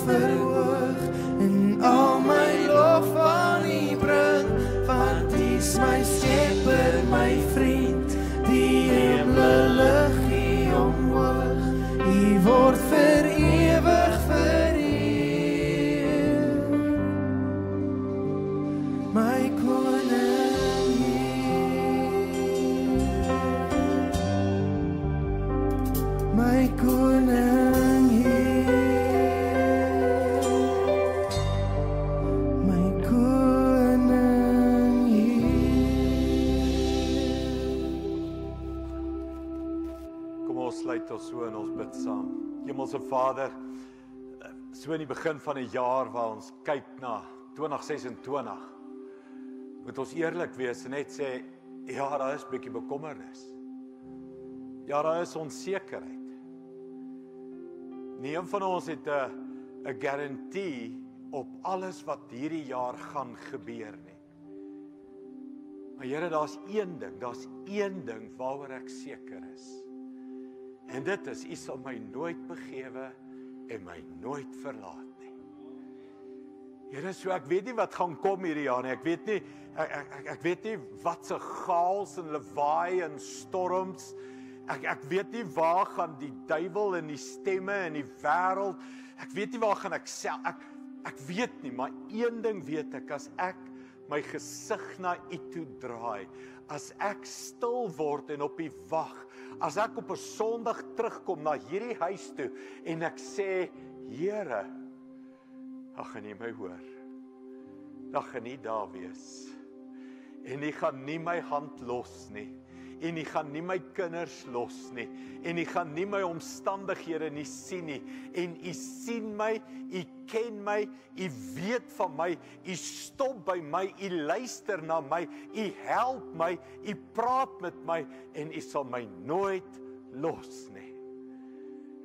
verhoog en al my lof aan U bring, want U is my skepper, my vriend, die hemel lig U omhoog, U word vir ewig vereer, my koning Heer, my koning Heer, my koning Heer. Kom ons sluit ons so en ons bid saam. Hemelse Vader, so in die begin van 'n jaar waar ons kyk na 2026, moet ons eerlik wees en net sê, ja, daar is 'n bietjie bekommernis. Ja, daar is onsekerheid. Nie een van ons het 'n garantie op alles wat hierdie jaar gaan gebeur nie. Maar Here, daar's een ding waaroor ek seker is. En dit is, U sal my nooit begewe en my nooit verlaat nie. Here, so ek weet nie wat gaan kom hierdie jaar nie. Ek weet nie wat se chaos en lawaai en storms. Ek weet nie waar gaan die duiwel en die stemme in die wêreld. Ek weet nie waar gaan ek self. Ek weet nie, maar een ding weet ek, as ek my gesig na U toe draai, as ek stil word en op U wag, as ek op 'n Sondag terugkom na hierdie huis toe en ek sê, Here, dan gaan U my hoor. Dan gaan U daar wees. En U gaan nie my hand los nie. En U gaan nie my kinders los nie. En U gaan nie my omstandighede nie sien nie. En U sien my, U ken my, U weet van my, U stop by my, U luister na my, U help my, U praat met my en U sal my nooit los nie.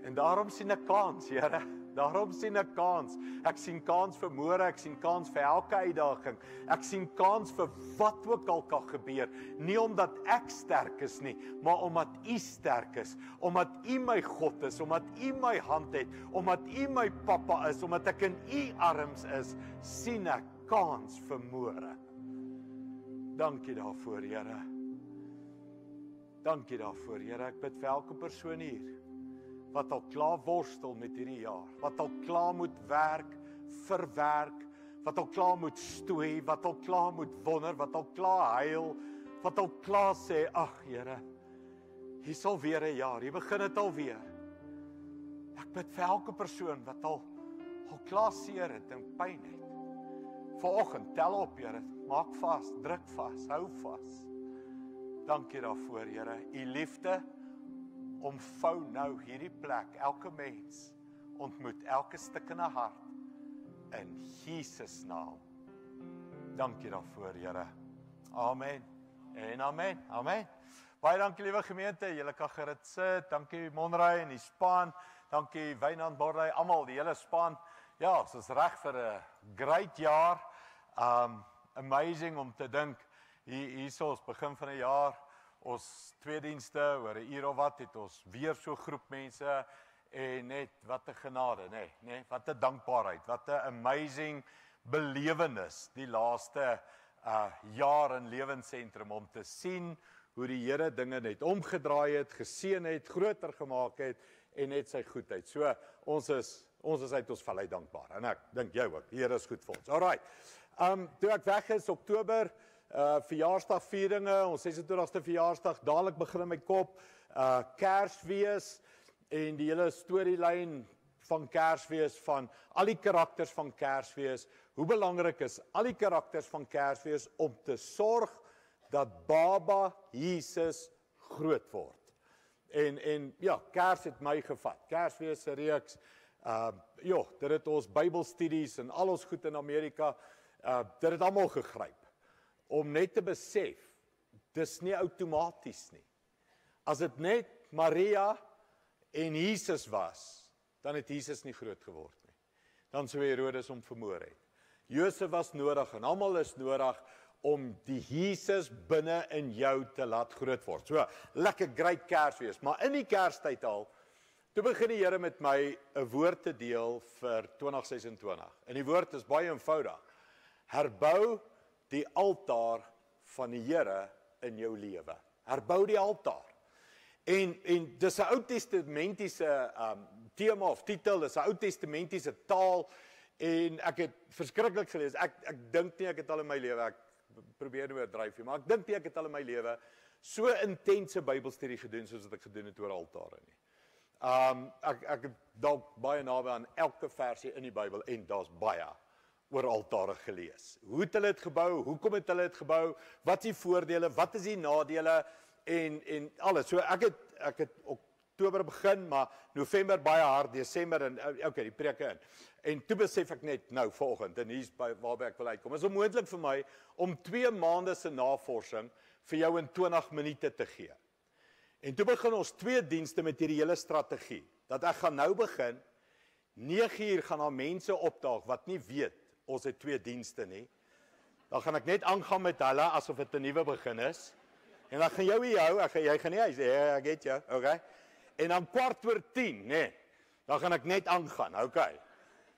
En daarom sien ek kans, Here. Daarom sien ek kans. Ek sien kans vir môre, ek sien kans vir elke uitdaging. Ek sien kans vir wat ook al kan gebeur. Nie omdat ek sterk is nie, maar omdat U sterk is. Omdat U my God is, omdat U my hand het, omdat U my pappa is, omdat ek in U arms is, sien ek kans vir môre. Dankie daarvoor, Here. Dankie daarvoor, Here. Ek bid vir elke persoon hier wat al klaar worstel met hierdie jaar, wat al klaar moet werk, verwerk, wat al klaar moet stoei, wat al klaar moet wonder, wat al klaar huil, wat al klaar sê, ag Here, hier sal weer 'n jaar, hier begin dit alweer. Ek bid vir elke persoon wat al klaar seer het en pyn het. Vanoggend, tel op, Here, maak vas, druk vas, hou vas. Dankie daarvoor, Here, U liefde omvou nou hierdie plek, elke mens ontmoet, elke stikkende hart, in Jesus naam. Dankie daarvoor, Here. Amen en amen, amen. Baie dankie, liewe gemeente, julle kan gerus sit. Dankie Monrey en die span, dankie Wynand Bordey, almal, die hele span. Ja, ons is reg vir 'n great jaar. Amazing om te dink, hier ons begin van 'n jaar, ons twee dienste, oor 'n uur of wat, het ons weer so groep mense, en net, wat 'n genade, nee, wat 'n dankbaarheid, wat 'n amazing belewenis, die laaste jaar in Lewensentrum, om te sien hoe die Here dinge net omgedraai het, geseën het, groter gemaak het, en net sy goedheid. So, ons is uit ons vel uit dankbaar, en ek dink jy ook, die Here is goed vir ons. Alright, toe ek weg is, Oktober, verjaarsdagvieringe, ons 26ste verjaarsdag, dadelik begin in my kop, Kersfees, en die hele storielyn van Kersfees, van al die karakters van Kersfees, hoe belangrik is al die karakters van Kersfees om te sorg dat Baba Jesus groot word. En ja, Kers het my gevat, Kersfees se reeks, dit het ons Bybelstudies en al ons goed in Amerika, dit het almal gegryp, om net te besef, dis nie outomaties nie. As dit net Maria en Jesus was, dan het Jesus nie groot geword nie. Dan sou Herodes hom vermoor het. Josef was nodig en almal is nodig om die Jesus binne in jou te laat groot word. So, lekker great Kersfees, maar in die Kerstyd al, Toe begin die Here met my 'n woord te deel vir 2026. En die woord is baie eenvoudig. Herbou die altaar van die Here in jou lewe. Herbou die altaar. En dis 'n Ou Testamentiese tema of titel, dis 'n Ou Testamentiese taal en ek het verskriklik gelees. Ek dink nie ek het al in my lewe, ek probeer nie oordryf nie, maar ek dink nie ek het al in my lewe so intense Bybelstudie gedoen soos wat ek gedoen het oor altare nie. Ek het dalk baie naby aan elke versie in die Bybel en daar's baie oor altare gelees. Hoe het hulle dit gebou? Hoekom het hulle dit gebou? Wat is die voordele? Wat is die nadele? En alles. So ek het Oktober begin, maar November baie hard, Desember en okay, die preke in. En toe besef ek net nou vanoggend en hier's waarby ek wil uitkom. Is onmoontlik vir my om 2 maande se navorsing vir jou in 20 minute te gee. En toe begin ons 2 dienste met hierdie hele strategie. Dat ek gaan nou begin 9 uur gaan daar mense opdaag wat nie weet ons het 2 dienste nie. Dan gaan ek net aangaan met hulle asof dit 'n nuwe begin is. En dan gaan jy gaan nie huis, ek het jou, okay? En dan 9:15, nee, dan gaan ek net aangaan, okay?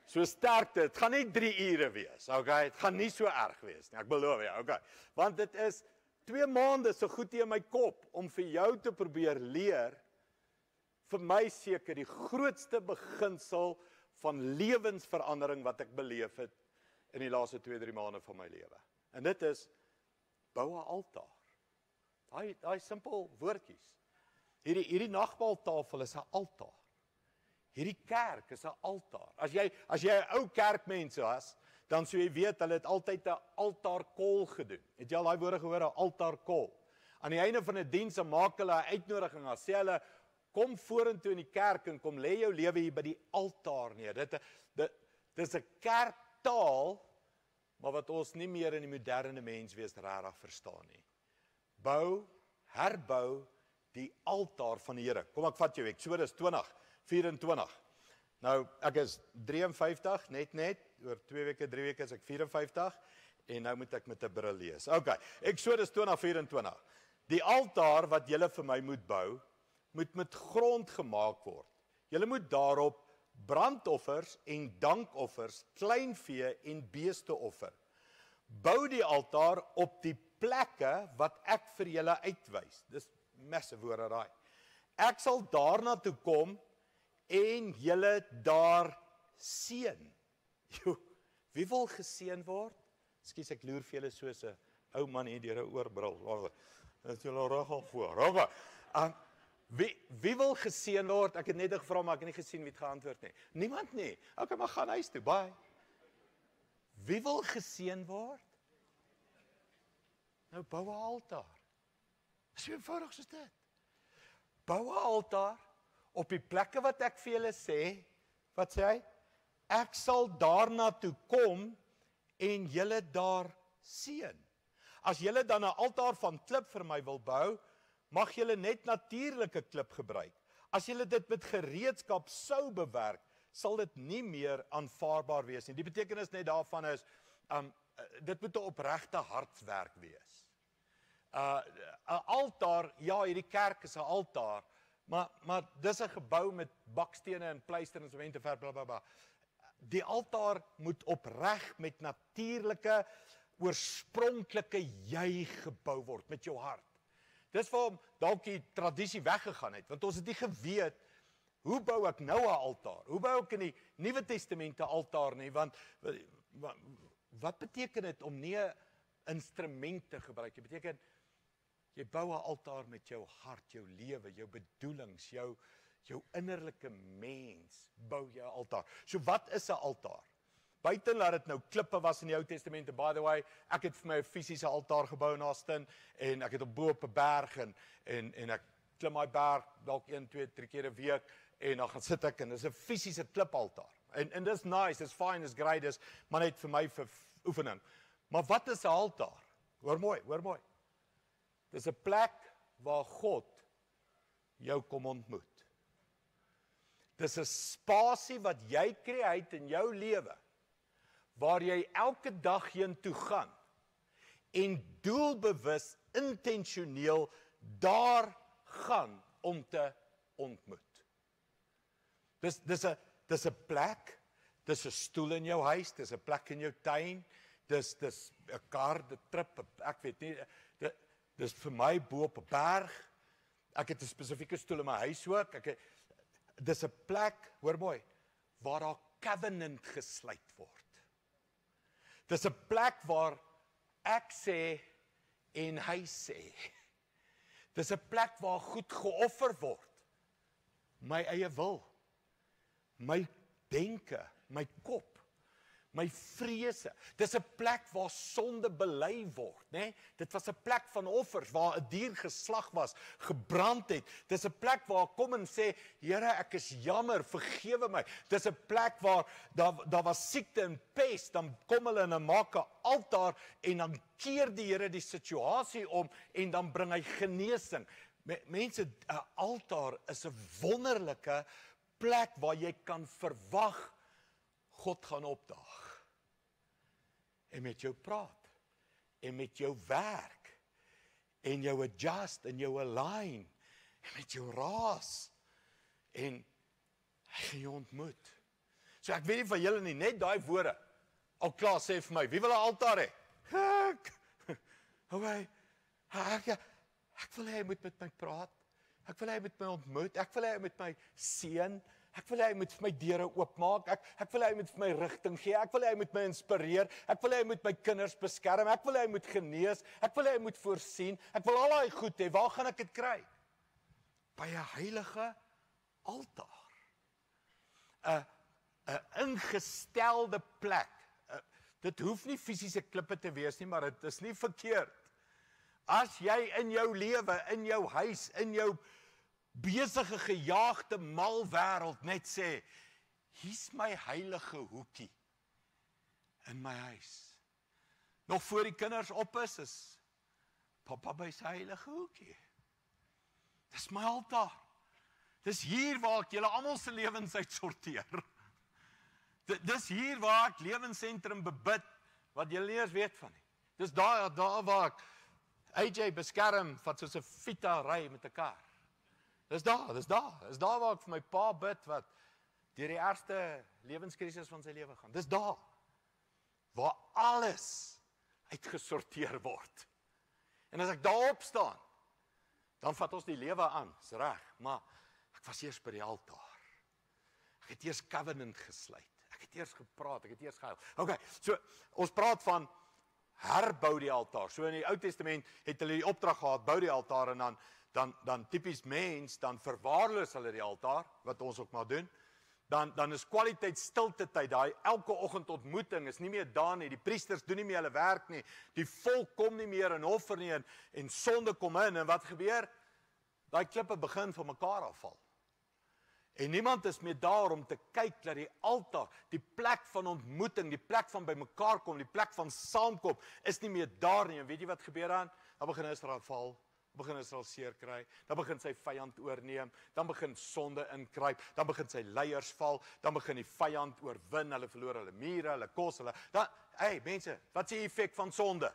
So sterkte, het gaan nie 3 ure wees, okay? Het gaan nie so erg wees nie, ek beloof jou, okay? Want dit is 2 maande so goed hier in my kop, om vir jou te probeer leer, vir my seker die grootste beginsel van lewensverandering wat ek beleef het, in die laaste 2-3 maande van my lewe. En dit is, bou 'n altaar. Daai simpel woordjies. Hierdie nagmaaltafel is 'n altaar. Hierdie kerk is 'n altaar. As jy 'n ou kerkmens was, dan sou jy weet hulle het altyd 'n altaarkol gedoen. Het jy al daai woorde gehoor, 'n altaarkol? Aan die einde van 'n diens maak hulle 'n uitnodiging, dan sê hulle kom vorentoe in die kerk en kom lê jou lewe hier by die altaar neer. Dis 'n kerktaal, maar wat ons nie meer in die moderne menswees regtig verstaan nie. Herbou die altaar van die Here. Kom ek vat jou, Eksodus 20:24. Nou, ek is 53, net, oor 2 weke, 3 weke is ek 54, en nou moet ek met 'n bril lees. Okay, Eksodus 20:24. Die altaar wat julle vir my moet bou, moet met grond gemaak word. Julle moet daarop brandoffers en dankoffers, kleinvee en beeste offer. Bou die altaar op die plekke wat ek vir julle uitwys. Dis massive woorde daai. Ek sal daarna toe kom en julle daar seën. Wie wil geseën word? Ekskuus, ek loer vir julle soos 'n ou man hier deur 'n oorbril. Dit is julle reg al voor. Okay. Wie wil geseën word? Ek het net gevra, maar ek het nie gesien wie het geantwoord nie. Niemand nie. Okay, maar gaan huis toe. Bye. Wie wil geseën word? Nou bou 'n altaar. So eenvoudig soos dit. Bou 'n altaar op die plekke wat ek vir julle sê. Wat sê hy? Ek sal daarna toe kom en julle daar seën. As julle dan 'n altaar van klip vir my wil bou, mag julle net natuurlike klip gebruik. As julle dit met gereedskap sou bewerk, sal dit nie meer aanvaarbaar wees nie. Die betekenis net daarvan is, dit moet 'n opregte hartswerk wees. 'n Altaar, ja, hierdie kerk is 'n altaar, maar dis 'n gebou met bakstene en pleister en semente verf, blablabla. Die altaar moet opreg met natuurlike, oorspronklike jy gebou word met jou hart. Dis waarom dalk die tradisie weggegaan het, want ons het nie geweet, hoe bou ek nou 'n altaar? Hoe bou ek in die Nuwe Testament 'n altaar nie? Want wat beteken dit om nie 'n instrument te gebruik? Dit beteken, jy bou 'n altaar met jou hart, jou lewe, jou bedoelings, jou innerlike mens, bou jy 'n altaar. So wat is 'n altaar? Buiten laat dit nou klippe was in die Ou Testament, by the way, ek het vir my 'n fisiese altaar gebou in Austin, en ek het op bo op 'n berg, en ek klim daai berg, dalk 1, 2, 3 keer 'n week, en dan gaan sit ek, en dis 'n fisiese klipaltaar. En dis nice, dis fine, dis great, dis maar net vir my vir oefening. Maar wat is 'n altaar? Hoor mooi. Dis 'n plek waar God jou kom ontmoet. Dis 'n spasie wat jy create in jou lewe, waar jy elke dag heen toe gaan, en doelbewus, intentioneel daar gaan om te ontmoet. Dis 'n plek, dis 'n stoel in jou huis, dis 'n plek in jou tuin, dis 'n kar, 'n trip, ek weet nie, dis vir my bo op 'n berg. Ek het 'n spesifieke stoel in my huis ook. Dis 'n plek, hoor mooi, waar daar covenant gesluit word. Dis 'n plek waar ek sê en hy sê. Dis 'n plek waar goed geoffer word. My eie wil, my denke, my kop, my vrese. Dis 'n plek waar sonde bely word, né? Dit was 'n plek van offers waar 'n dier geslag was, gebrand het. Dis 'n plek waar kom en sê, Here, ek is jammer, vergewe my. Dis 'n plek waar daar was siekte en pes, dan kom hulle en dan maak 'n altaar en dan keer die Here die situasie om en dan bring hy genesing. Mense, 'n altaar is 'n wonderlike plek waar jy kan verwag God gaan opdaag. En met jou praat, en met jou werk, en jou adjust, en jou align, en met jou raas, en hy gaan jou ontmoet. So ek weet nie van julle nie, net daai woorde, al klaar sê vir my, wie wil 'n altaar hê? Ek wil hy moet met my praat, ek wil hy met my ontmoet, ek wil hy met my seën, ek wil hy moet vir my deure oopmaak, ek wil hy moet vir my rigting gee, ek wil hy moet my inspireer, ek wil hy moet my kinders beskerm, ek wil hy moet genees, ek wil hy moet voorsien, ek wil al daai goed hê, waar gaan ek dit kry? By 'n heilige altaar. 'n ingestelde plek. Dit hoef nie fisiese klippe te wees nie, maar dit is nie verkeerd. As jy in jou lewe, in jou huis, in jou besige gejaagde mal wêreld net sê, hier's my heilige hoekie in my huis. Nog voor die kinders op is papa by sy heilige hoekie. Dis my altaar. Dis hier waar ek julle almal se lewens uitsorteer. Dis hier waar ek lewensentrum bebid, wat julle nie eens weet van nie. Dis daar waar ek AJ beskerm, wat soos 'n Vita ry met 'n kar. Dis daar waar ek vir my pa bid, wat deur die ergste lewenskrisis van sy lewe gaan. Dis daar, waar alles uitgesorteer word. En as ek daarop staan, dan vat ons die lewe aan, is reg, maar ek was eers by die altaar. Ek het eers covenant gesluit. Ek het eers gepraat, ek het eers gehuil. Okay, so ons praat van herbou die altaar. So in die Ou Testament het hulle die opdrag gehad, bou die altaar en dan tipies mens, dan verwaarloos hulle die altaar, wat ons ook maar doen. Dan is kwaliteit stilte tyd, daai elke oggend ontmoeting is nie meer daar nie, die priesters doen nie meer hulle werk nie, die volk kom nie meer en offer nie, en sonde kom in, en wat gebeur? Daai klippe begin van mekaar afval. En niemand is meer daar om te kyk dat die altaar, die plek van ontmoeting, die plek van by mekaar kom, die plek van saamkom, is nie meer daar nie. En weet jy wat gebeur dan? Dan begin Israel val, dan begin Israel seer kry, dan begin sy vyand oorneem, dan begin sonde inkruip, dan begin sy leiers val, dan begin die vyand oorwin, hulle verloor hulle mure, hulle kos, hey mense, wat is die effek van sonde?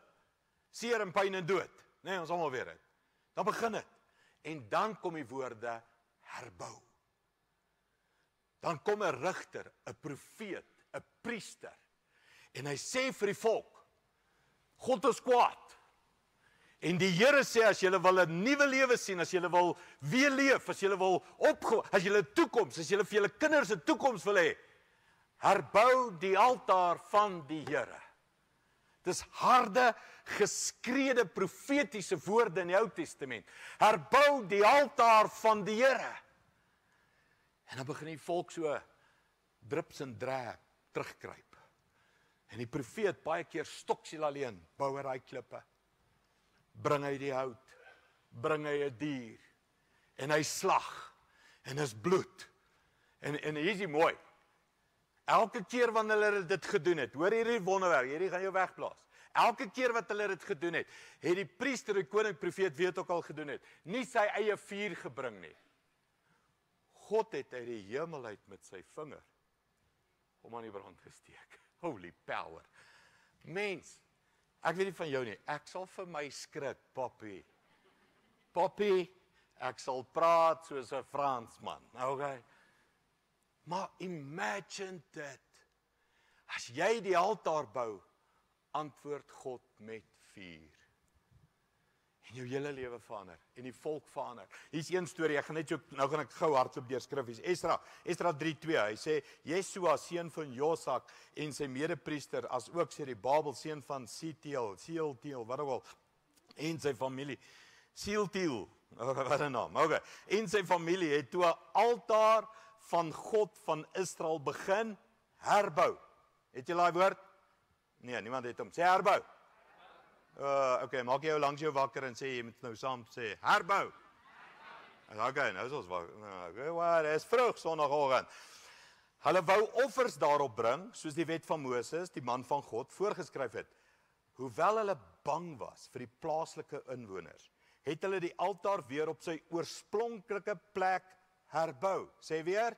Seer en pyn en dood. Nee, ons almal weet dit. Dan begin dit. En dan kom die woorde herbou. Dan kom 'n rigter, 'n profeet, 'n priester. En hy sê vir die volk, God is kwaad. En die Here sê, as julle wil 'n nuwe lewe sien, as julle wil weer leef, as julle wil as julle 'n toekoms, as julle vir julle kinders 'n toekoms wil hê, herbou die altaar van die Here. Dis harde, geskrede, profetiese woorde in die Ou Testament. Herbou die altaar van die Here. En dan begin die volk so drips en drag terugkruip. En die profeet baie keer stoksiel alleen, bou hy daai klippe. Bring hy die hout, bring hy 'n dier, en hy slag, en is bloed. En hier is die mooi. Elke keer wanneer hulle dit gedoen het, hoor hierdie wonderwerk, hierdie gaan jou wegblaas. Elke keer wat hulle dit gedoen het die priester, die koning, profeet, weet ook al gedoen het, nie sy eie vuur gebring nie. God het uit die hemel uit met sy vinger om aan die brand gesteek. Holy power. Mens, ek weet nie van jou nie, ek sal vir my skrik, Poppy. Poppy, ek sal praat soos 'n Fransman, okay? Maar imagine dit. As jy die altaar bou, antwoord God met vuur. En jou hele lewe verander, en die volk verander. Hier is een storie, nou gaan ek gou hardloop deur skriffies. Esdra 3:2, hy sê, Jesua, seun van Josak, en sy medepriester, as ook Serubabel, seun van Sealtiel, wat ook al, en sy familie, Sealtiel, wat 'n naam, okay, en sy familie het toe 'n altaar van God van Israel begin herbou. Het jy daai woord? Nee, niemand het hom. Sê herbou. Okay, maak jy jou langs jou wakker en sê, jy moet nou saam sê, herbou. Okay, nou is ons wakker. Dit is vroeg, sonnagoggend. Hulle wou offers daarop bring, soos die wet van Moses, die man van God, voorgeskryf het. Hoewel hulle bang was vir die plaaslike inwoners, het hulle die altaar weer op sy oorspronklike plek herbou. Sê weer?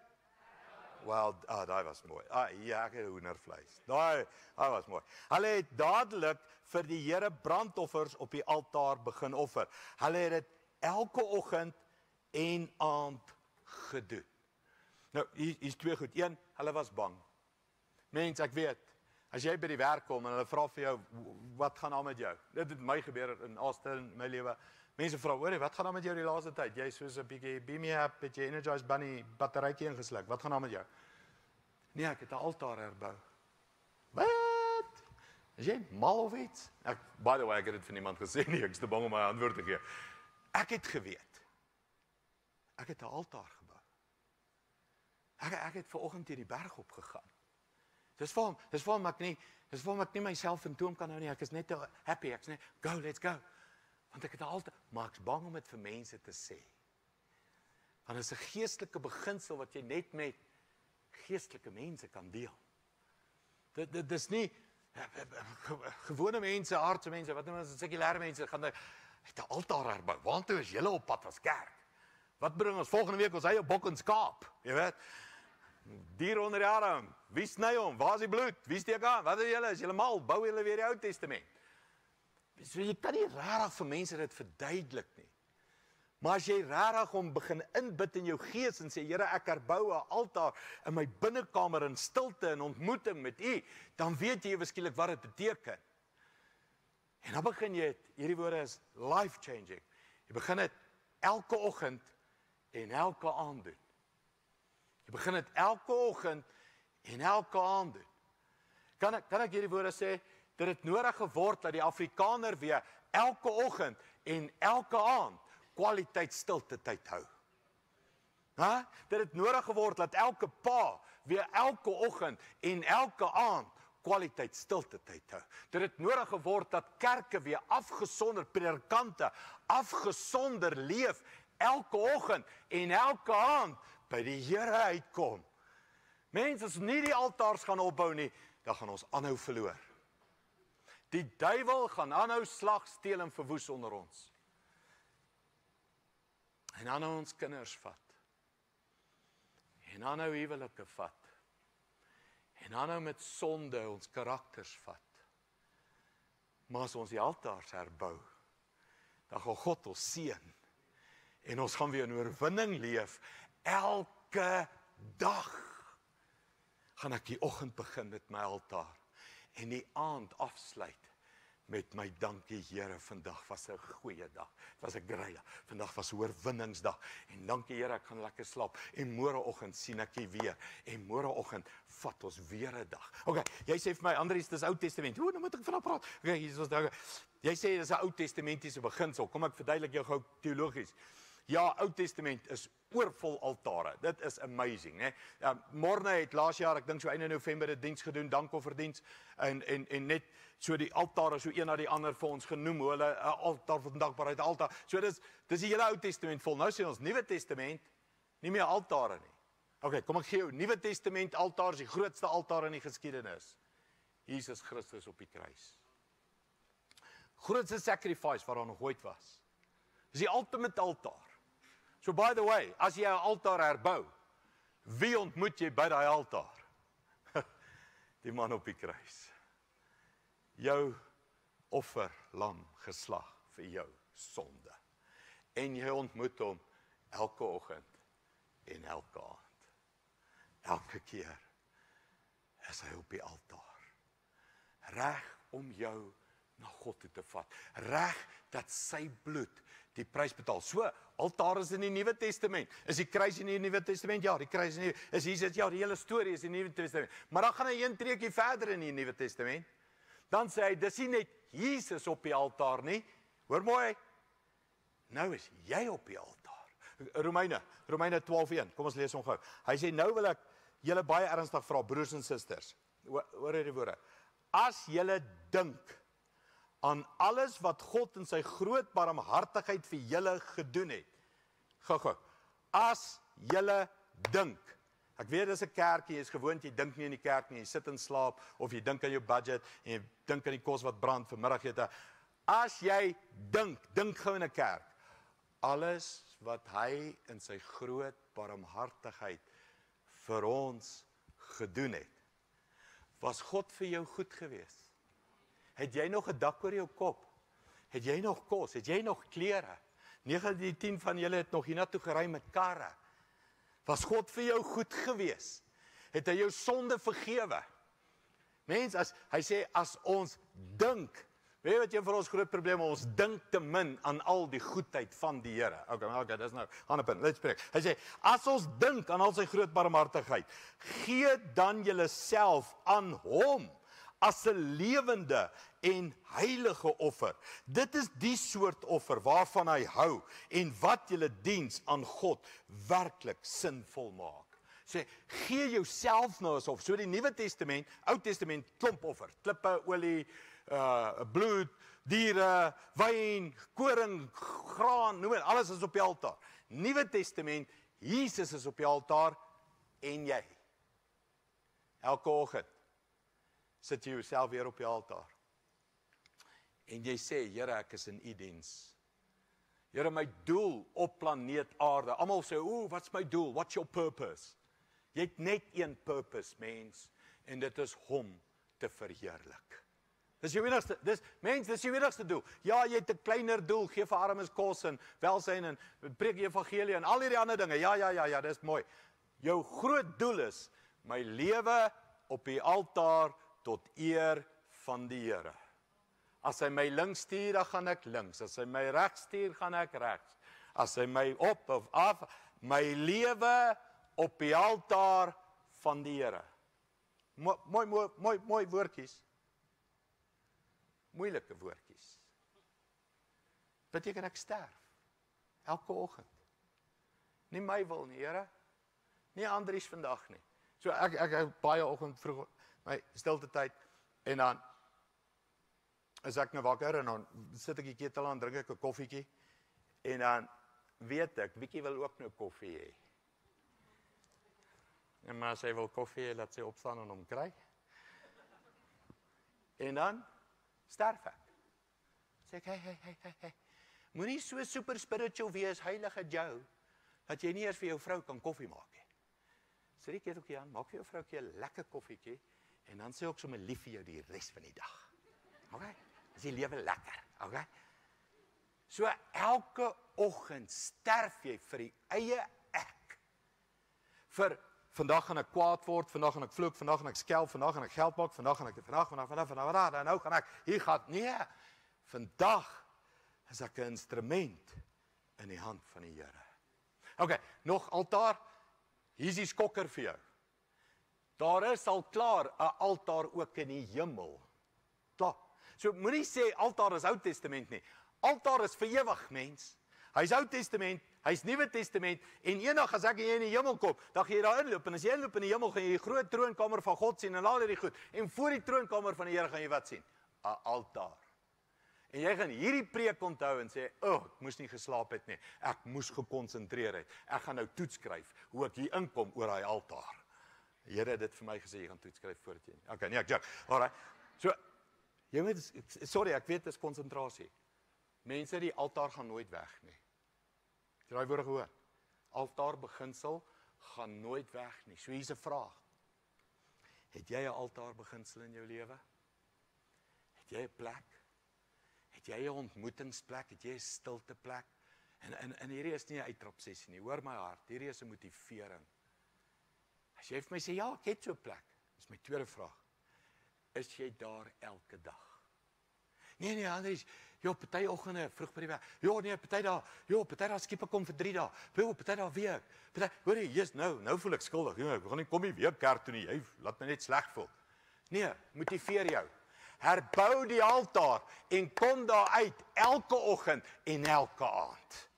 Wel, daai was mooi. Ja, ek het hoendervleis. Daai was mooi. Hulle het dadelik vir die Here brandoffers op die altaar begin offer. Hulle het dit elke oggend en aand gedoen. Nou, hier is twee goed. Een, hulle was bang. Mens, ek weet, as jy by die werk kom en hulle vra vir jou, wat gaan aan met jou? Dit het my gebeur in Austin, my lewe. Mense vra, hoor, wat gaan aan met jou die laaste tyd? Jy is soos 'n bietjie beam me up, bietjie Energized Bunny, batterytjie ingesluk. Wat gaan aan met jou? Nee, ek het 'n altaar herbou. Wat? Is jy mal of iets? By the way, ek het dit vir niemand gesê nie, ek is te bang om my antwoord te gee. Ek het geweet. Ek het 'n altaar gebou. Ek het vanoggend hier die berg opgegaan. Dis waarom ek nie myself in toom kan hou nie. Ek is net te happy, ek is net, go, let's go. Want ek het altyd, maar ek is bang om dit vir mense te sê. Want dit is 'n geestelike beginsel wat jy net met geestelike mense kan deel. Dit is nie gewone mense, aardse mense, wat noem ons sekulêre mense, gaan het 'n altaar herbou. Waartoe is julle op pad as kerk? Wat bring ons volgende week ons eie bok en skaap? Jy weet, dier onder die arm, wie sny hom? Waar is die bloed? Wie steek aan? Wat is julle? Is julle mal? Bou julle weer die Ou Testament? So, jy kan nie rarig vir mense dit verduidelik nie. Maar as jy rarig hom begin inbid in jou gees en sê, Here, ek herbou 'n altaar in my binnekamer in stilte en ontmoeting met U, dan weet jy skielik wat dit beteken. En dan begin jy het, hierdie woorde is life-changing. Jy begin dit elke oggend en elke aand doen. Jy begin dit elke oggend en elke aand doen. Kan ek hierdie woorde sê, dat het nodig geword dat die Afrikaner weer elke oggend en elke aand kwaliteit stilte tyd hou. Dat het nodig geword dat elke pa weer elke oggend en elke aand kwaliteit stilte tyd hou. Dat het nodig geword dat kerke weer afgesonder, predikante afgesonder leef elke oggend en elke aand by die Here uitkom. Mense, as nie die altaars gaan opbou nie, dan gaan ons aanhou verloor. Die duiwel gaan aanhou slag, steel en verwoes onder ons. En aanhou ons kinders vat. En aanhou huwelike vat. En aanhou met sonde ons karakters vat. Maar as ons die altaars herbou, dan gaan God ons seën. En ons gaan weer in oorwinning leef. Elke dag gaan ek die oggend begin met my altaar. En die aand afsluit met my dankie Here, vandag was 'n goeie dag. Dit was 'n great dag. Vandag was 'n oorwinningsdag. En dankie Here, ek gaan lekker slaap. En môreoggend sien ek U weer. En môreoggend vat ons weer 'n dag. Okay, jy sê vir my, Andries, dis Ou Testament. Nou moet ek vanaf praat. Okay, hier is ons daar. Jy sê dis 'n Ou Testamentiese beginsel. Kom ek verduidelik jou gou teologies. Ja, Ou Testament is oorvol altare. Dit is amazing, né? Morne het laas jaar, ek dink so einde November, 'n diens gedoen, dankofferdiens en net so die altare so een na die ander vir ons genoem, hoe hulle 'n altaar van dankbaarheid, altaar. So dis die hele Ou Testament vol. Nou sê ons Nuwe Testament nie meer altare nie. Okay, kom ek gee jou Nuwe Testament altaar, die grootste altaar in die geskiedenis. Jesus Christus op die kruis. Grootste sacrifice wat daar nog ooit was. Dis die ultimate altaar. So by the way, as jy 'n altaar herbou, wie ontmoet jy by daai altaar? Die man op die kruis. Jou offer lam geslag vir jou sonde. En jy ontmoet hom elke oggend en elke aand. elke keer is hy op die altaar. Reg om jou na God toe te vat. Reg dat sy bloed die prys betaal. So, altaar is in die Nuwe Testament. Is die kruis in die Nuwe Testament? Ja, die kruis in die is Jesus, ja, die hele storie is in die Nuwe Testament. Maar dan gaan hy een treukie verder in die Nuwe Testament. Dan sê hy, dis nie net Jesus op die altaar nie. Hoor mooi, nou is jy op die altaar. Romeine 12:1, kom ons lees hom gou. Hy sê, nou wil ek julle baie ernstig vra, broers en susters. Hoor hierdie woorde. As julle dink aan alles wat God in sy groot barmhartigheid vir julle gedoen het. Gou. As julle dink. Ek weet dis 'n kerkie, jy is gewoond, jy dink nie in die kerk nie, jy sit in slaap, of jy dink aan jou budget, en jy dink aan die kos wat brand vir middagete. As jy dink gou in 'n kerk, alles wat hy in sy groot barmhartigheid vir ons gedoen het, was God vir jou goed gewees? Het jy nog 'n dak oor jou kop? Het jy nog kos? Het jy nog klere? 9 die 10 van julle het nog hiernatoe gery met karre. Was God vir jou goed gewees? Het hy jou sonde vergewe? Mens, hy sê, as ons dink, weet jy wat jy vir ons groot probleem, ons dink te min aan al die goedheid van die Here. Okay, dis nou, ander punt, let's break. Hy sê, as ons dink aan al sy groot barmhartigheid, gee dan julle self aan hom, as 'n lewende en heilige offer. Dit is die soort offer waarvan hy hou en wat julle diens aan God werklik sinvol maak. Sê, gee jouself nou as offer. So die Nuwe Testament, Ou Testament, klomp offer, klippe, olie, bloed, diere, wyn, koring, graan, noem dit, alles is op die altaar. Nuwe Testament, Jesus is op die altaar en jy. Elke oggend sit jy jouself weer op die altaar. En jy sê, Here, ek is in u diens. Here, my doel op planeet aarde. Almal sê, wat's my doel? What's your purpose? Jy het net een purpose, mens, en dit is hom te verheerlik. Dis jou enigste, dis jou enigste doel. Ja, jy het 'n kleiner doel, gee vir armes kos en welsyn en preek die evangelie en al hierdie ander dinge. Ja, dis mooi. Jou groot doel is my lewe op die altaar tot eer van die Here. As hy my links stuur, dan gaan ek links. As hy my regs stuur, gaan ek regs. As hy my op of af, my lewe op die altaar van die Here. Mooi woordjies. Moeilike woordjies. Beteken ek sterf. Elke oggend. Nie my wil nie, Here. Nie Andries vandag nie. So ek baie oggend vroeg my stilte tyd en dan is ek nou wakker en dan sit ek die ketel aan, drink ek 'n koffietjie en dan weet ek, Wiekie wil ook nou koffie hê. En maar as hy wil koffie hê, laat sy opstaan en hom kry. En dan sterf ek. Sê ek, hey. Moenie so super spiritual wees, heilige Joe, dat jy nie eers vir jou vrou kan koffie maak nie. Sê die keteltjie aan, maak vir jou vroukie 'n lekker koffietjie en dan sê ek sommer lief vir jou die res van die dag. Okay? Is die lewe lekker, okay? So elke oggend sterf jy vir die eie ek. Vir vandag gaan ek kwaad word, vandag gaan ek vloek, vandag gaan ek skel, vandag gaan ek geld maak, vandag gaan ek vandag, nou gaan ek, hier gaan, nee. Vandag is ek 'n instrument in die hand van die Here. Okay, nog altaar, hier is die skokker vir jou. Daar is al klaar 'n altaar ook in die hemel. Klaar. So moenie sê altaar is Ou Testament nie. Altaar is vir ewig, mens. Hy's Ou Testament, hy's Nuwe Testament en eendag as ek en jy in die hemel kom, dan gaan jy daar inloop en as jy inloop in die hemel gaan jy die groot troonkamer van God sien en al hierdie goed. En voor die troonkamer van die Here gaan jy wat sien? 'n Altaar. En jy gaan hierdie preek onthou en sê, ek moes nie geslaap het nie. Ek moes gekonsentreer het. Ek gaan nou toets skryf hoe ek hier inkom oor daai altaar. Die Here het dit vir my gesê, jy gaan toets skryf voordat jy. Okay, nee, ek joke. Alraai. So jy weet, sorry, ek weet dit is konsentrasie. Mense, die altaar gaan nooit weg nie. Het jy daai woorde gehoor? Altaar beginsel gaan nooit weg nie. So hier's 'n vraag. Het jy 'n altaar beginsel in jou lewe? Het jy 'n plek? Het jy 'n ontmoetingsplek? Het jy 'n stilte plek? En hierdie is nie 'n uittrapsessie nie. Hoor my hart, hierdie is 'n motivering. As jy vir my sê, ja, ek het so 'n plek. Dis my tweede vraag. Is jy daar elke dag? Nee, Andries, ja, party oggende vroeg by die werk. Ja, nee, party daar skiep ek kom vir 3 dae. Ja, party daar week. Hoor jy, Jesus, nou voel ek skuldig. Ja, ek gaan nie kom nie weer kerk toe nie. Jy laat my net sleg voel. Nee, motiveer jou. Herbou die altaar en kom daar uit elke oggend en elke aand.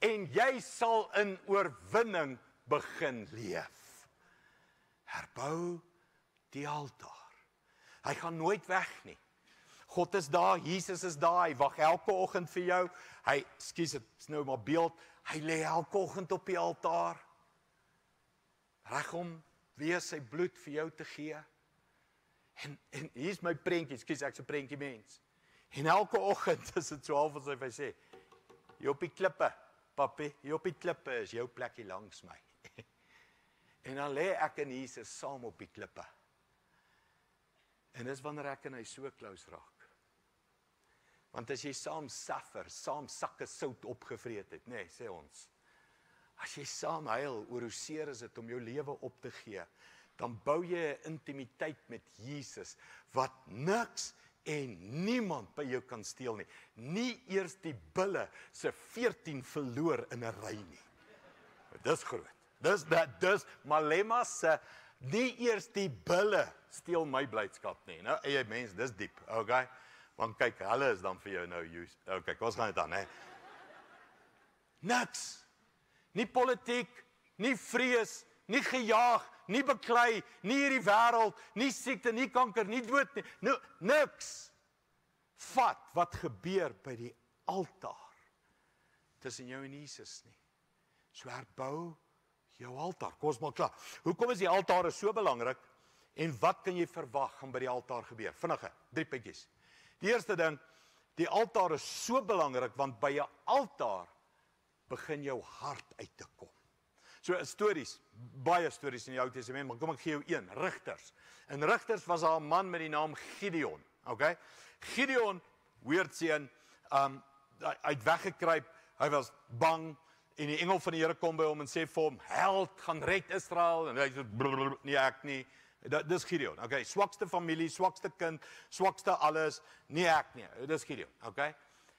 En jy sal in oorwinning begin leef. Herbou die altaar. Hy gaan nooit weg nie. God is daar, Jesus is daar, hy wag elke oggend vir jou. Hy, ekskuus, dit is nou maar beeld, hy lê elke oggend op die altaar. Reg om weer sy bloed vir jou te gee. En hier is my prentjie, ekskuus, ek's 'n prentjie mens. En elke oggend is dit so half asof hy sê, hier op die klippe, papi, hier op die klippe is jou plekkie langs my. En dan lê ek en Jesus saam op die klippe. En dis wanneer ek en hy so close raak. Want as jy saam suffer, saam sakke sout opgevreet het, nee, sê ons. As jy saam huil oor hoe seer is dit om jou lewe op te gee, dan bou jy 'n intimiteit met Jesus wat niks en niemand by jou kan steel nie. Nie eers die bulle se 14 verloor in 'n ry nie. Dis groot. Dis Malema se nie eers die bulle steel my blydskap nie. Nou, jy mens, dis diep, okay? Want kyk, hulle is dan vir jou nou use. Okay, kom ons gaan dit aan, hè. Niks. Nie politiek, nie vrees, nie gejaag, nie beklei, nie hierdie wêreld, nie siekte, nie kanker, nie dood nie. Nou, niks. Vat wat gebeur by die altaar tussen jou en Jesus nie. So herbou jou altaar. Kom ons maar klaar. Hoekom is die altaar so belangrik? En wat kan jy verwag gaan by die altaar gebeur? Vinnige, 3 puntjies. Die eerste ding, die altaar is so belangrik, want by 'n altaar begin jou hart uit te kom. So stories, baie stories in die Ou Testament, maar kom ek gee jou een, Rigters. In Rigters was daar 'n man met die naam Gideon, okay? Gideon, weird seun, hy het weggekruip, hy was bang, en die engel van die Here kom by hom en sê vir hom, held, gaan red Israel, en hy sê, nie ek nie. Dis Gideon, okay, swakste familie, swakste kind, swakste alles, nie ek nie, dis Gideon, okay.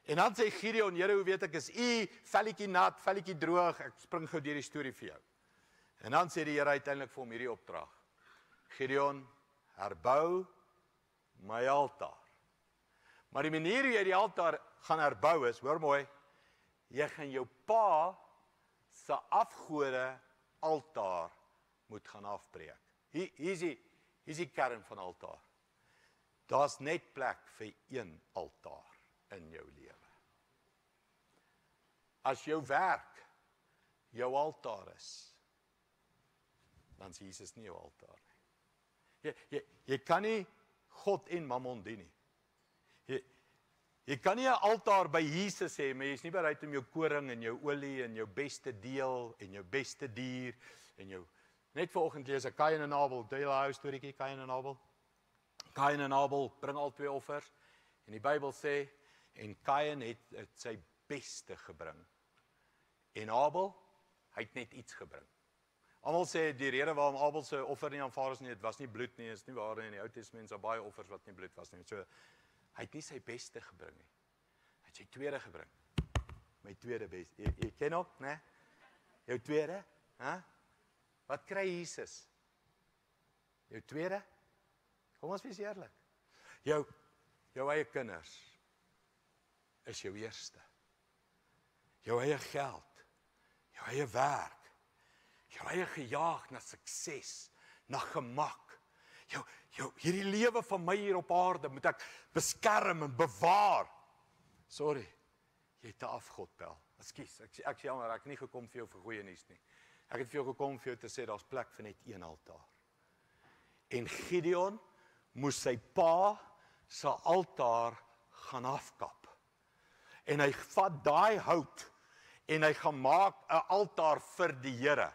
En dan sê Gideon, Here, hoe weet ek, is u velletjie nat, velletjie droog, ek spring gou deur die storie vir jou. En dan sê die Here uiteindelik vir hom hierdie opdrag, Gideon, herbou my altaar. Maar die manier hoe jy die altaar gaan herbou is, hoor mooi, jy gaan jou pa se afgode altaar moet gaan afbreek. Hier is die kern van altaar. Daar's net plek vir een altaar in jou lewe. As jou werk jou altaar is, dan is Jesus nie jou altaar nie. Jy kan nie God en Mammon dien nie. Jy kan nie 'n altaar by Jesus hê, maar jy is nie bereid om jou koring en jou olie en jou beste deel en jou beste dier en jou net vanoggend lees ek Kain en Abel, deel hy storieetjie Kain en Abel. Kain en Abel bring al 2 offers en die Bybel sê en Kain het sy beste gebring. En Abel, hy het net iets gebring. Almal sê die rede waarom Abel se offer nie aanvaar is nie, dit was nie bloed nie, is nie waar nie. In die Ou Testament is daar baie offers wat nie bloed was nie. So hy het nie sy beste gebring nie. Hy het sy tweede gebring. My tweede beste. Jy ken ook, né? Jou tweede, hè? Wat kry Jesus? Jou tweede? Kom ons wees eerlik. Jou eie kinders is jou eerste. Jou eie geld, jou eie werk, jou eie gejaag na sukses, na gemak. Hierdie lewe van my hier op aarde moet ek beskerm en bewaar. Sorry, jy het 'n afgod bel. Ekskuus, ek sê jammer, ek het nie gekom vir jou vir goeie nuus nie. Ek het vir jou gekom vir jou te sê daar's plek vir net een altaar. En Gideon moes sy pa se altaar gaan afkap. En hy vat daai hout en hy gaan maak 'n altaar vir die Here.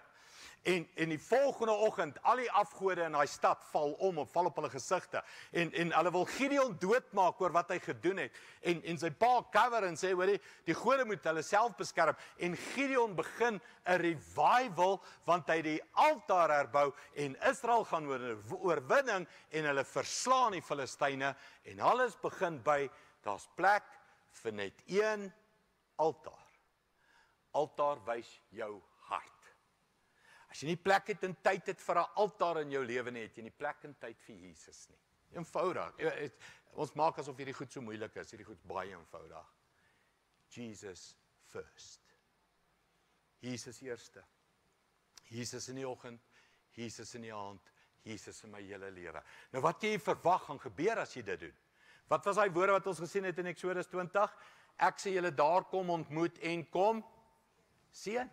En die volgende oggend, al die afgode in daai stad val op hulle gesigte. En hulle wil Gideon doodmaak oor wat hy gedoen het. En sy pa cover en sê, hoor, die gode moet hulle self beskerm. En Gideon begin 'n revival, want hy die altaar herbou, en Israel gaan oorwinning, en hulle verslaan die Filistyne, en alles begin by, daar's plek vir net een altaar. Altaar wys jou hart. As jy nie plek het en tyd het vir 'n altaar in jou lewe nie, het jy nie plek en tyd vir Jesus nie. Eenvoudig. Ons maak asof hierdie goed so moeilik is, hierdie goed baie eenvoudig. Jesus first. Jesus eerste. Jesus in die oggend, Jesus in die aand, Jesus in my hele lewe. Nou wat jy verwag gaan gebeur as jy dit doen? Wat was daai woorde wat ons gesien het in Eksodus 20? Ek sê julle daar kom ontmoet en kom seën.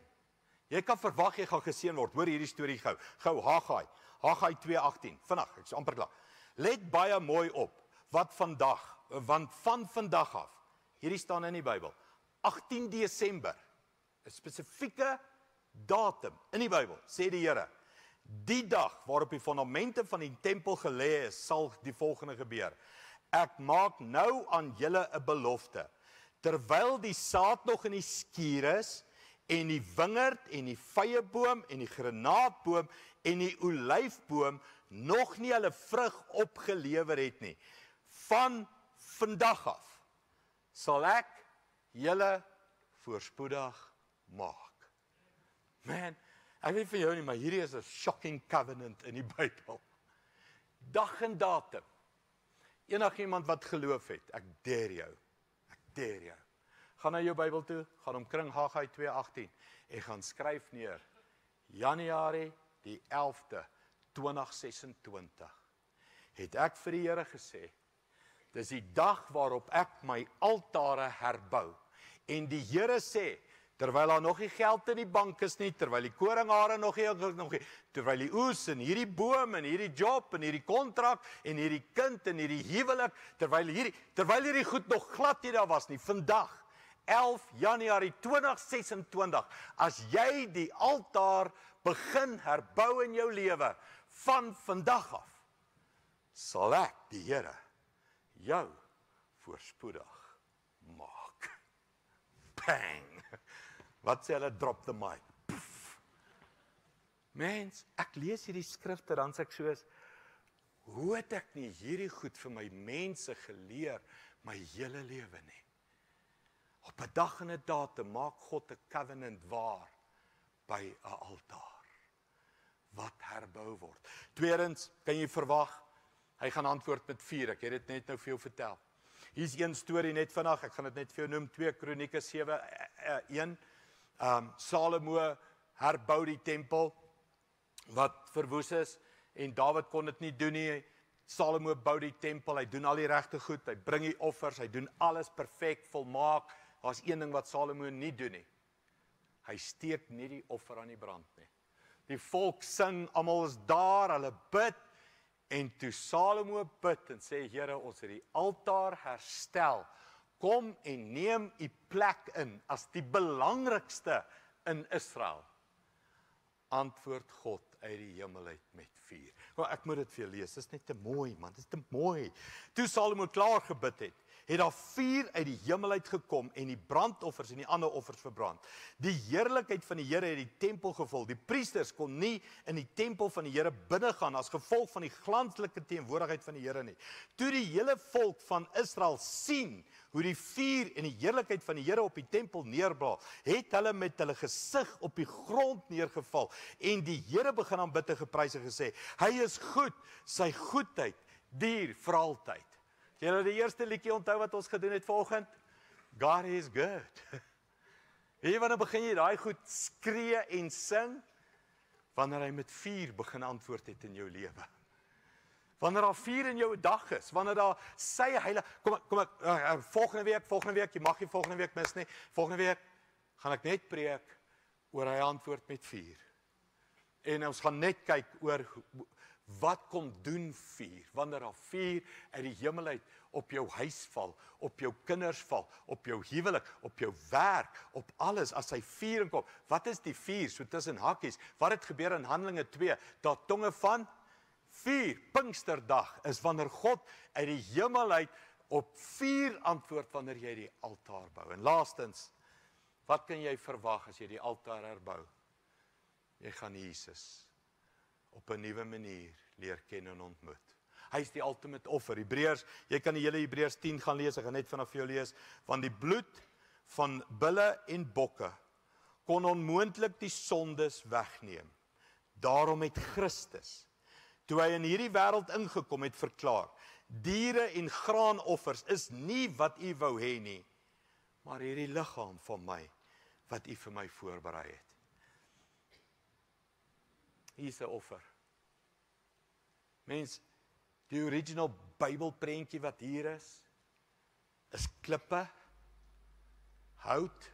Jy kan verwag jy gaan geseën word. Hoor hierdie storie gou. Gou Haggai 2:18. Vinnig, ek's amper klaar. Let baie mooi op wat want van vandag af. Hierdie staan in die Bybel. 18 Desember. 'n spesifieke datum in die Bybel, sê die Here. Die dag waarop die fondamente van die tempel gelê is, sal die volgende gebeur. Ek maak nou aan julle 'n belofte. Terwyl die saad nog in die skuur is, en die wingerd, en die vyeboom, en die granaatboom, en die olyfboom, nog nie hulle vrug opgelewer het nie. Van vandag af, sal ek julle voorspoedig maak. Man, ek weet vir jou nie, maar hierdie is 'n shocking covenant in die Bybel. Dag en datum. Enigiemand wat geloof het, ek dare jou. Gaan na jou Bybel toe, gaan omkring Haggai 2:18 en gaan skryf neer. Januarie die 11de, 2026. Het ek vir die Here gesê, dis die dag waarop ek my altare herbou. En die Here sê, terwyl daar nog nie geld in die bank is nie, terwyl die koringhare nog nie, terwyl die oes en hierdie boom en hierdie job en hierdie kontrak en hierdie kind en hierdie huwelik, terwyl hierdie goed nog glad nie daar was nie, vandag, 11 Januarie 2026, as jy die altaar begin herbou in jou lewe, van vandag af, sal ek, die Here, jou voorspoedig maak. Bang! Wat sê hulle, drop the mic. Pff. Mens, ek lees hierdie skrifte, dan sê ek soos, hoe het ek nie hierdie goed vir my mense geleer, my hele lewe nie? Op 'n dag en 'n datum maak God 'n covenant waar, by 'n altaar, wat herbou word. Tweedens, kan jy verwag, hy gaan antwoord met vuur, ek het dit net nou vir jou vertel. Hier is een storie net vandag, ek gaan dit net vir jou noem, 2 Kronieke 7:1. Salomo herbou die tempel wat verwoes is, en Dawid kon dit nie doen nie. Salomo bou die tempel, hy doen al die regte goed, hy bring die offers, hy doen alles perfek, volmaak. Daar's een ding wat Salomo nie doen nie. Hy steek nie die offer aan die brand nie. Die volk sing, almal is daar, hulle bid, en toe Salomo bid en sê, Here, ons het die altaar herstel. Kom en neem u plek in as die belangrikste in Israel. Antwoord God uit die hemel uit met vuur. Nou, ek moet dit vir jou lees, dit is net te mooi man, dit is te mooi. Toe Salomo klaar gebid het daar vuur uit die hemel uit gekom en die brandoffers en die ander offers verbrand. Die heerlikheid van die Here het die tempel gevul. Die priesters kon nie in die tempel van die Here binnegaan as gevolg van die glanslike teenwoordigheid van die Here nie. Toe die hele volk van Israel sien hoe die vuur en die heerlikheid van die Here op die tempel neerdaal, het hulle met hulle gesig op die grond neergeval en die Here begin aanbid en geprys en gesê, hy is goed, sy goedheid duur vir altyd. Jy nou die eerste liedjie onthou wat ons gedoen het vanoggend? God is good. Weet jy wanneer begin jy daai goed skree en sing? Wanneer hy met vuur begin antwoord het in jou lewe. Wanneer daar vuur in jou dag is, wanneer daar sy heilige, kom ek, volgende week, jy mag nie volgende week mis nie, volgende week gaan ek net preek oor hy antwoord met vuur. En ons gaan net kyk oor Wat kom doen vuur? Wanneer daar vuur uit die hemel uit op jou huis val, op jou kinders val, op jou huwelik, op jou werk, op alles, as hy vuur inkom. Wat is die vuur? So tussen hakkies. Wat het gebeur in Handelinge 2? Daar tonge van vuur. Pinksterdag is wanneer God uit die hemel uit op vuur antwoord wanneer jy die altaar bou. En laastens, wat kan jy verwag as jy die altaar herbou? Jy gaan Jesus op 'n nuwe manier leer ken en ontmoet. Hy is die ultimate offer. Hebreërs, jy kan die hele Hebreërs 10 gaan lees, ek gaan net vanaf jou lees, want die bloed van bulle en bokke kon onmoontlik die sondes wegneem. Daarom het Christus, toe hy in hierdie wêreld ingekom het, verklaar, diere en graanoffers is nie wat u wou hê nie, maar hierdie liggaam van my, wat u vir my voorberei het. Hier is 'n offer. Mens, die original Bybelprentjie wat hier is klippe, hout,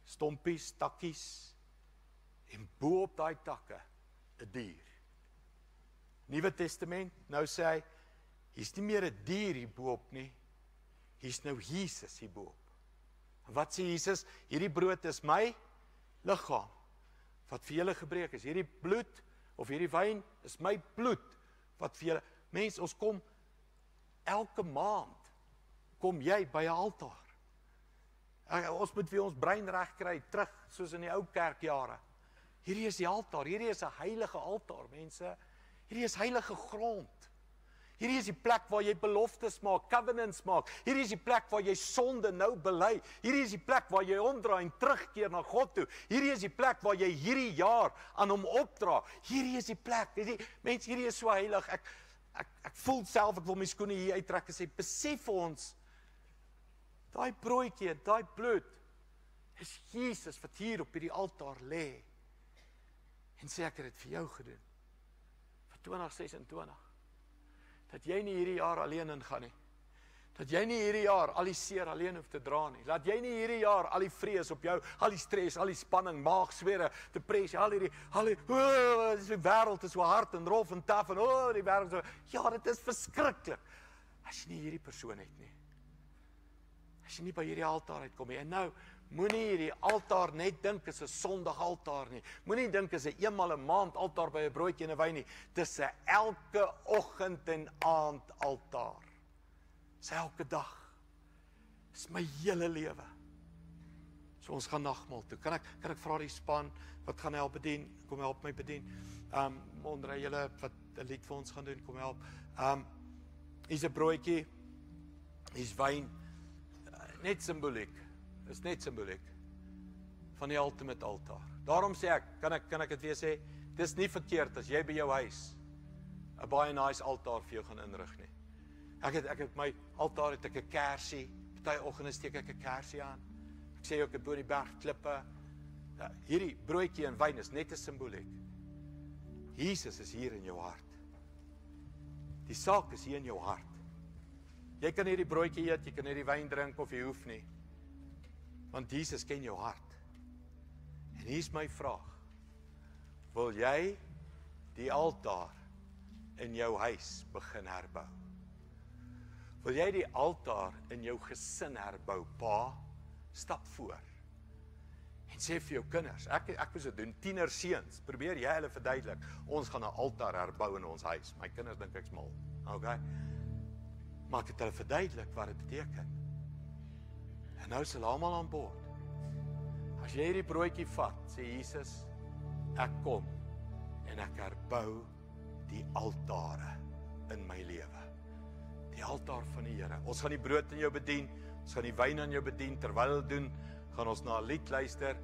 stompies, takkies, en bo op daai takke 'n dier. Nuwe Testament, nou sê hy, hier's nie meer 'n dier hier bo op nie, hier's nou Jesus hier bo op. En wat sê Jesus? Hierdie brood is my liggaam, wat vir julle gebreek is. Hierdie bloed, of hierdie wyn, is my bloed, wat vir julle, mens, ons kom, elke maand, kom jy by 'n altaar. Ons moet weer ons brein reg kry, terug, soos in die ou kerkjare. Hierdie is die altaar, hierdie is 'n heilige altaar, mense. Hierdie is heilige grond. Hierdie is die plek waar jy beloftes maak, covenants maak. Hierdie is die plek waar jy sonde nou bely. Hierdie is die plek waar jy omdraai en terugkeer na God toe. Hierdie is die plek waar jy hierdie jaar aan hom opdra. Hierdie is die plek. Mense, hierdie is so heilig. Ek voel self, ek wil my skoene hier uittrek en sê, besef vir ons, daai broodjie, daai bloed, is Jesus wat hier op hierdie altaar lê. En sê, ek het dit vir jou gedoen. Vir 2026. Dat jy nie hierdie jaar alleen ingaan nie. Dat jy nie hierdie jaar al die seer alleen hoef te dra nie. Dat jy nie hierdie jaar al die vrees op jou, al die stres, al die spanning, maagswere, depressie, al die wêreld is so hard en rof en taaf en die wêreld so. Ja, dit is verskriklik. As jy nie hierdie persoon het nie. As jy nie by hierdie altaar uitkom nie. En nou, moenie hierdie altaar net dink is 'n Sondag altaar nie. Moenie dink is 'n eenmal 'n maand altaar by 'n broodjie en 'n wyn nie. Dis 'n elke oggend en aand altaar. Dis elke dag. Dis my hele lewe. So ons gaan nagmaal toe. Kan ek vra die span wat gaan help bedien? Kom help my bedien. Onder julle wat 'n lied vir ons gaan doen, kom help. Hier's 'n broodjie. Hier's wyn. Net simboliek. Is net simboliek van die ultimate altaar. Daarom sê ek, kan ek dit weer sê, dis nie verkeerd as jy by jou huis 'n baie nice altaar vir jou gaan inrig nie. Ek het my altaar het ek 'n kersie, party oggende steek ek 'n kersie aan. Ek sê ook 'n bo die berg klippe. Ja, hierdie broodjie en wyn is net 'n simboliek. Jesus is hier in jou hart. Die saak is hier in jou hart. Jy kan hierdie broodjie eet, jy kan hierdie wyn drink of jy hoef nie. Want Jesus ken jou hart. En hier is my vraag. Wil jy die altaar in jou huis begin herbou? Wil jy die altaar in jou gesin herbou? Pa, stap voor. En sê vir jou kinders, ek moes dit doen, tienerseuns, probeer jy hulle verduidelik, ons gaan 'n altaar herbou in ons huis. My kinders dink ek's mal. Okay? Maar ek het hulle verduidelik wat dit beteken. En nou is hulle almal aan boord. As jy hierdie broodjie vat, sê Jesus, ek kom en ek herbou die altare in my lewe. Die altaar van die Here. Ons gaan die brood in jou bedien, ons gaan die wyn aan jou bedien, terwyl dit doen, gaan ons na 'n lied luister.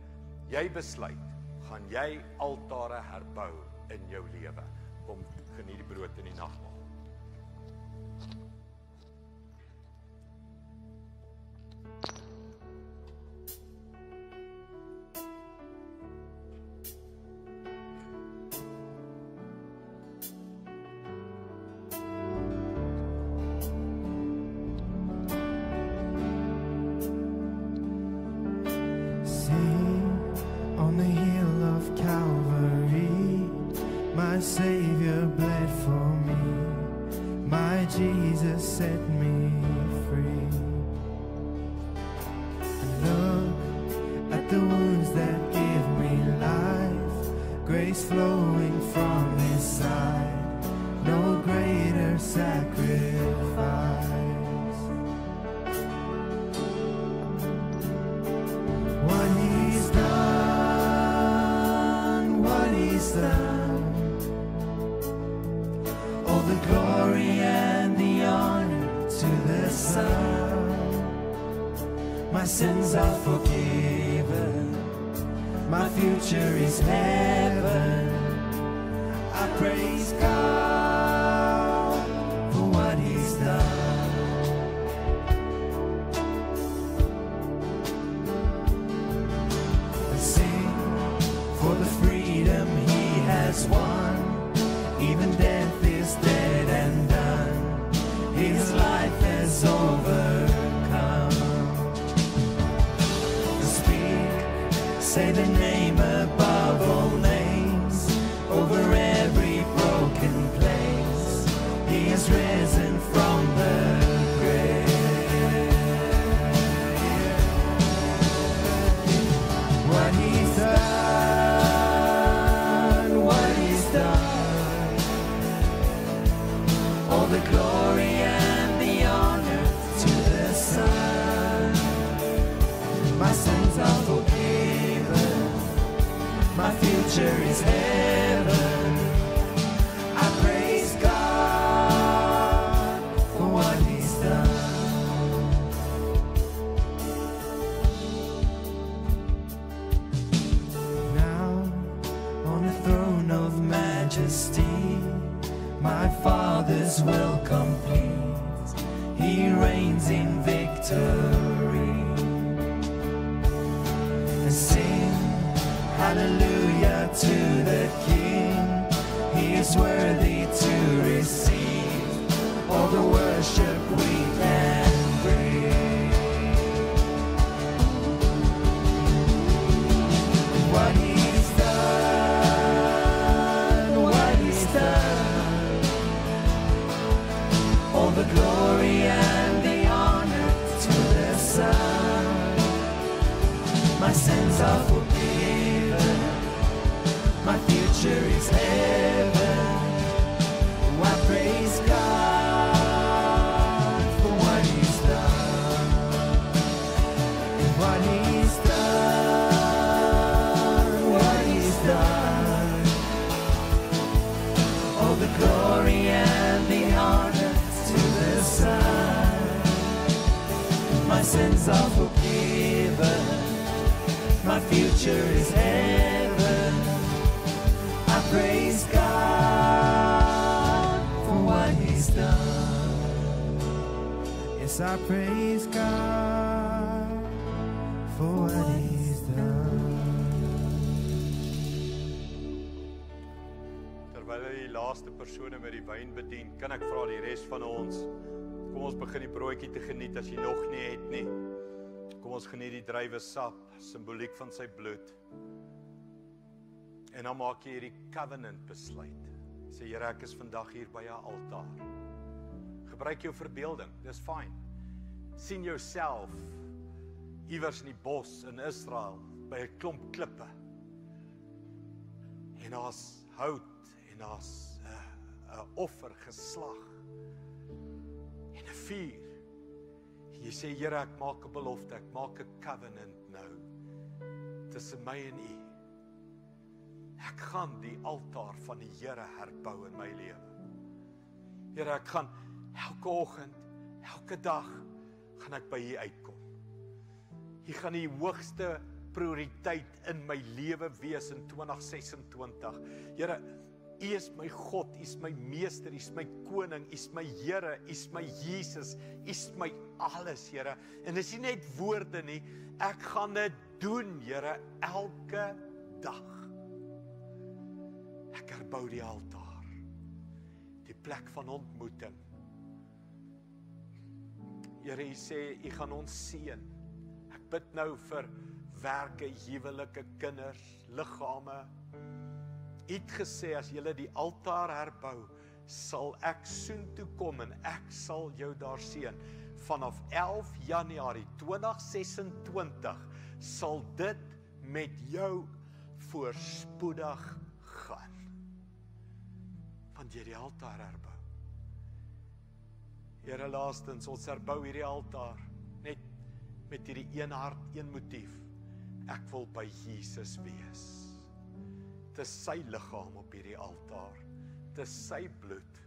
Jy besluit, gaan jy altare herbou in jou lewe? Kom, geniet die brood in die nagmaal. On the hill of Calvary, my Savior bled. my Jesus set me free. Look at the wounds that give me life, grace flowing from His side, no greater sacrifice. What He's done, all the glory and the honor to the Son. My sins are forgiven, my future is heaven. I praise God for what He's done. I sing for the freedom He has won. Even death is dead and done. His life has overcome. Say the name above all names, over every broken place. He is risen from the grave. What He's done, all the glory and the honor to the Son. My sins are forgiven, my future is heaven. I praise God for what He's done. Now on the throne of majesty, my Father's will complete. He reigns in victory. And sing hallelujah to the King. He is worthy to receive all the worship we can bring. What He's done, all the glory and the honor to the Son. My sins are forgiven, my future is heaven. Oh, I praise God for what He's done. What He's done, all the glory and the honor to the Son. My sins are forgiven, my future is heaven. I praise God for what He's done. Yes, I praise God for what He's done. Terwyl hy die laaste persone met die wyn bedien, kan ek vra die res van ons, kom ons begin die broodjie te geniet as jy nog nie het nie. Kom ons geniet die druiwesap, simboliek van sy bloed. En dan maak jy hierdie covenant besluit. Sê Here, ek is vandag hier by jou altaar. Gebruik jou verbeelding, dis fyn. Sien jouself iewers in die bos in Israel by 'n klomp klippe. En daar's hout en daar's 'n offer geslag en 'n vuur. Jy sê, Here, ek maak 'n belofte, ek maak 'n covenant nou tussen my en U. Ek gaan die altaar van die Here herbou in my lewe. Here, ek gaan elke oggend, elke dag, gaan ek by U uitkom. U gaan die hoogste prioriteit in my lewe wees in 2026. Here, U is my God, U is my meester, U is my koning, U is my Here, U is my Jesus, U is my alles, Here. En dis nie net woorde nie, ek gaan dit doen, Here, elke dag. Ek herbou die altaar, die plek van ontmoeting. Here, U sê, U gaan ons seën. Ek bid nou vir werke, huwelike, kinders, liggame. U het gesê, as julle die altaar herbou, sal ek soontoe kom en ek sal jou daar sien. Vanaf 11 Januarie 2026 sal dit met jou voorspoedig gaan. Want jy die altaar herbou. Here, laastens, ons herbou hierdie altaar net met hierdie een hart, een motief. Ek wil by Jesus wees. Dis sy liggaam op hierdie altaar. Dis sy bloed.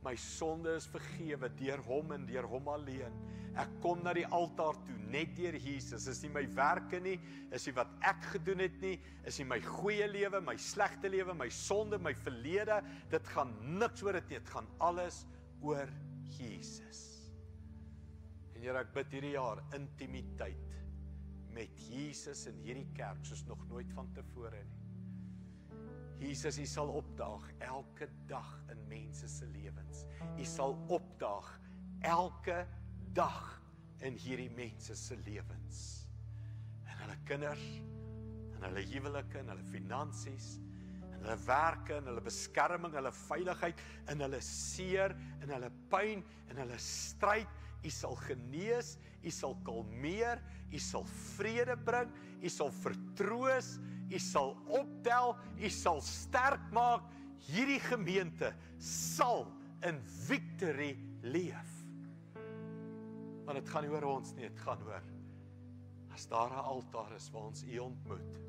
My sonde is vergewe deur hom en deur hom alleen. Ek kom na die altaar toe net deur Jesus. Is nie my werke nie, is nie wat ek gedoen het nie, is nie my goeie lewe, my slegte lewe, my sonde, my verlede. Dit gaan niks oor dit nie. Dit gaan alles oor Jesus. En Here, ek bid hierdie jaar intimiteit met Jesus in hierdie kerk soos nog nooit van tevore nie. Jesus, U sal opdaag elke dag in mense se lewens. U sal opdaag elke dag in hierdie mense se lewens. In hulle kinders, in hulle huwelike, in hulle finansies, in hulle werke, in hulle beskerming, hulle veiligheid, in hulle seer, in hulle pyn, in hulle stryd. U sal genees, U sal kalmeer, U sal vrede bring, U sal vertroos, U sal optel, U sal sterk maak. Hierdie gemeente sal in victory leef. Want dit gaan nie oor ons nie, dit gaan oor. As daar 'n altaar is waar ons U ontmoet,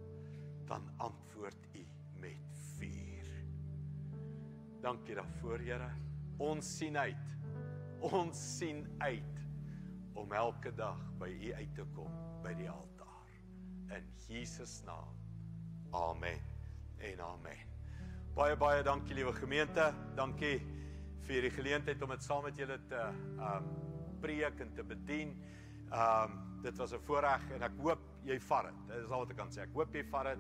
dan antwoord U met vuur. Dankie daarvoor, Here. Ons sien uit om elke dag by U uit te kom, by die altaar. In Jesus naam. Amen en amen. Baie, baie dankie, liewe gemeente. Dankie vir die geleentheid om dit saam met julle te preek en te bedien. Dit was 'n voorreg en ek hoop jy vat dit. Dit is al wat ek kan sê. Ek hoop jy vat dit.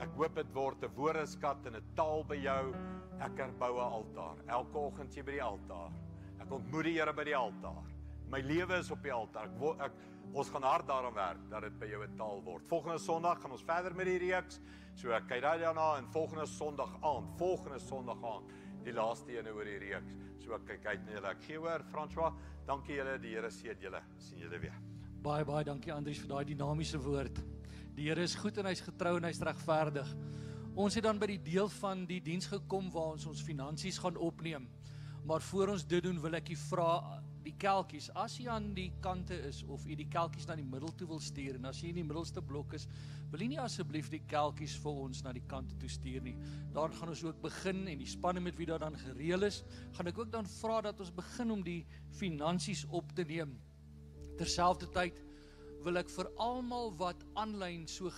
Ek hoop dit word 'n woordeskat en 'n taal by jou. Ek herbou 'n altaar. Elke oggend jy by die altaar. Ek ontmoet die Here by die altaar. My lewe is op die altaar. Ons gaan hard daaraan werk dat dit by jou 'n taal word. Volgende Sondag gaan ons verder met die reeks. So ek kyk daarna en volgende Sondag aand, die laaste ene oor die reeks. So ek kyk uit na julle. Ek gee oor, François. Dankie julle, die Here seën julle. Sien julle weer. Baie, baie dankie Andries vir daai dinamiese woord. Die Here is goed en hy's getrou en hy's regverdig. Ons het dan by die deel van die diens gekom waar ons finansies gaan opneem. Maar voor ons dit doen, wil ek u vra, die kelkies, as jy aan die kante is, of u die kelkies na die middel toe wil stuur, en as jy in die middelste blok is, wil jy nie asseblief die kelkies vir ons na die kante toe stuur nie. Daar gaan ons ook begin, en die spanne met wie daar dan gereël is, gaan ek ook dan vra dat ons begin om die finansies op te neem. Terselfdertyd wil ek vir almal wat aanlyn so